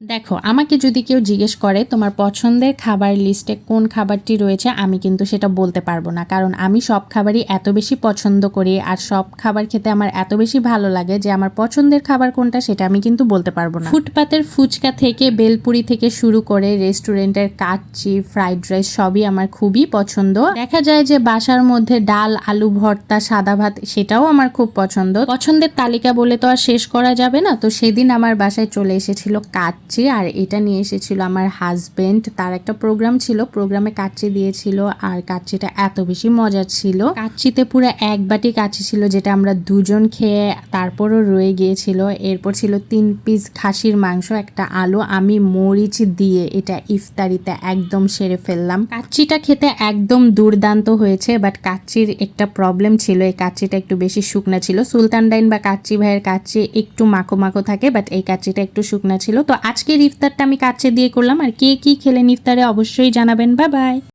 দেখো, আমাকে যদি কেউ জিজ্ঞেস করে তোমার পছন্দের খাবার লিস্টে কোন খাবারটি রয়েছে, আমি কিন্তু সেটা বলতে পারবো না। কারণ আমি সব খাবারই এত বেশি পছন্দ করি আর সব খাবার খেতে আমার এত বেশি ভালো লাগে যে আমার পছন্দের খাবার কোনটা সেটা আমি কিন্তু বলতে পারবো না। ফুটপাতের ফুচকা থেকে বেলপুরি থেকে শুরু করে রেস্টুরেন্টের কাচ্চি, ফ্রাইড রাইস সবই আমার খুবই পছন্দ। দেখা যায় যে বাসার মধ্যে ডাল, আলু ভর্তা, সাদা ভাত সেটাও আমার খুব পছন্দ। পছন্দের তালিকা বলে তো আর শেষ করা যাবে না। তো সেদিন আমার বাসায় চলে এসেছিল কাচ্চি, আর এটা নিয়ে এসেছিল আমার হাজবেন্ড। তার একটা প্রোগ্রাম ছিল, প্রোগ্রামে কাচ্চি দিয়েছিল আর কাচ্চিটা এত বেশি মজার ছিল। কাচ্চিতে পুরো এক বাটি কাচ্চি ছিল যেটা আমরা দুজন খেয়ে তারপরও রয়ে গিয়েছিল। এরপর ছিল 3 পিস খাসির মাংস, একটা আলু। আমি মরিচ দিয়ে এটা ইফতারিতে একদম সেরে ফেললাম। কাচ্চিটা খেতে একদম দুর্দান্ত হয়েছে, বাট কাচ্চির একটা প্রবলেম ছিল, এই কাচ্চিটা একটু বেশি শুকনা ছিল। সুলতান ডাইন বা কাচ্চি ভাইয়ের কাচ্চি একটু মাখো মাখো থাকে, বাট এই কাচ্চিটা একটু শুকনা ছিল। তো আজকের ইফতারটা আমি কাচ্চি দিয়ে করলাম। আর কে কি খেলেন ইফতারে অবশ্যই জানাবেন। Bye bye.